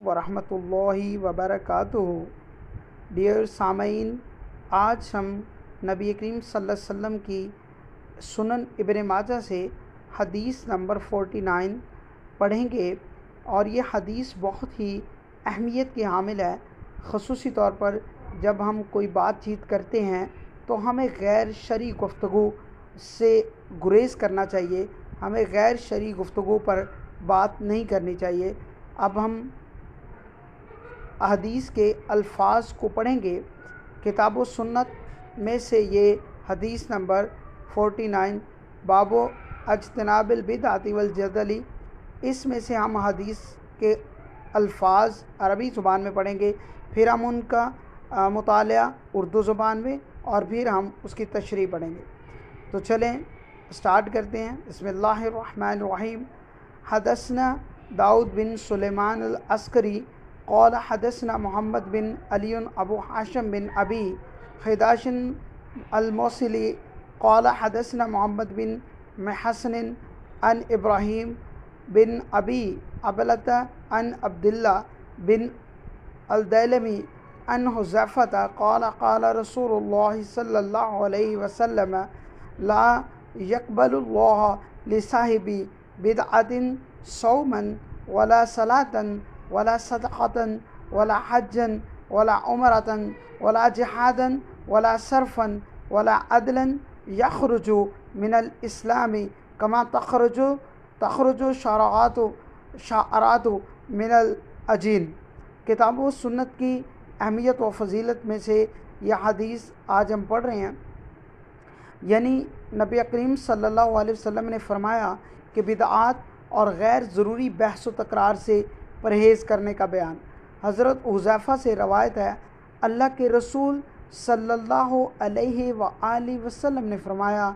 ورحمۃ اللہ وبرکاتہ۔ ڈیئر سامعین، آج ہم نبی کریم صلی اللہ علیہ وسلم کی سنن ابن ماجہ سے حدیث نمبر 49 پڑھیں گے، اور یہ حدیث بہت ہی اہمیت کی حامل ہے۔ خصوصی طور پر جب ہم کوئی بات چیت کرتے ہیں تو ہمیں غیر شرعی گفتگو سے گریز کرنا چاہیے، ہمیں غیر شرعی گفتگو پر بات نہیں کرنی چاہیے۔ اب ہم حدیث کے الفاظ کو پڑھیں گے۔ کتاب و سنت میں سے یہ حدیث نمبر 49 باب اجتناب البدعۃ والجدل، اس میں سے ہم حدیث کے الفاظ عربی زبان میں پڑھیں گے، پھر ہم ان کا مطالعہ اردو زبان میں، اور پھر ہم اس کی تشریح پڑھیں گے۔ تو چلیں سٹارٹ کرتے ہیں۔ بسم اللہ الرحمن الرحیم۔ حدثنا داؤد بن سلیمان العسکری قال حدثنا محمد بن علی ابو ہاشم بن ابی خداش الموصلی قال حدثنا محمد بن محسن عن ابراہیم بن ابی عبلۃ عن عبداللہ بن الدیلمی عن حذیفہ قال قال رسول اللہ صلی اللہ علیہ وسلم لا يقبل اللہ لصاحب بدعۃ صوما ولا صلاة ولا صدقة ولا حجا ولا عمرة ولا جہادا ولا صرفا ولا عدلا يخرج من الاسلام كما تخرج شعرات من العجین۔ کتاب و سنت کی اہمیت و فضیلت میں سے یہ حدیث آج ہم پڑھ رہے ہیں، یعنی نبی کریم صلی اللہ علیہ وسلم نے فرمایا کہ بدعات اور غیر ضروری بحث و تکرار سے پرہیز کرنے کا بیان۔ حضرت حذیفہ سے روایت ہے، اللہ کے رسول صلی اللہ علیہ وآلہ وسلم نے فرمایا،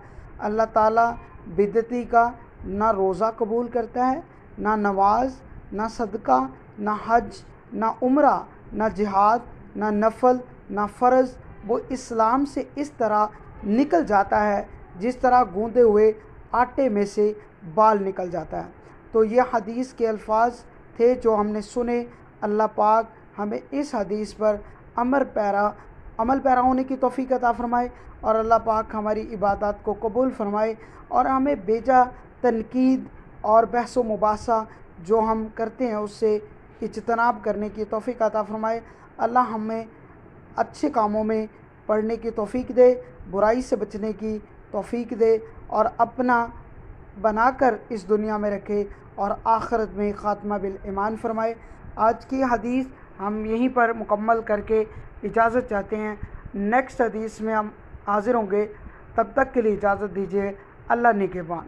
اللہ تعالیٰ بدعتی کا نہ روزہ قبول کرتا ہے، نہ نماز، نہ صدقہ، نہ حج، نہ عمرہ، نہ جہاد، نہ نفل، نہ فرض۔ وہ اسلام سے اس طرح نکل جاتا ہے جس طرح گوندے ہوئے آٹے میں سے بال نکل جاتا ہے۔ تو یہ حدیث کے الفاظ تھے جو ہم نے سنے۔ اللہ پاک ہمیں اس حدیث پر عمل پیرا ہونے کی توفیق عطا فرمائے، اور اللہ پاک ہماری عبادات کو قبول فرمائے، اور ہمیں بیجا تنقید اور بحث و مباحثہ جو ہم کرتے ہیں اس سے اجتناب کرنے کی توفیق عطا فرمائے۔ اللہ ہمیں اچھے کاموں میں پڑھنے کی توفیق دے، برائی سے بچنے کی توفیق دے، اور اپنا بنا کر اس دنیا میں رکھے، اور آخرت میں خاتمہ بالایمان فرمائے۔ آج کی حدیث ہم یہیں پر مکمل کر کے اجازت چاہتے ہیں۔ نیکسٹ حدیث میں ہم حاضر ہوں گے، تب تک کے لیے اجازت دیجیے۔ اللہ نگہبان۔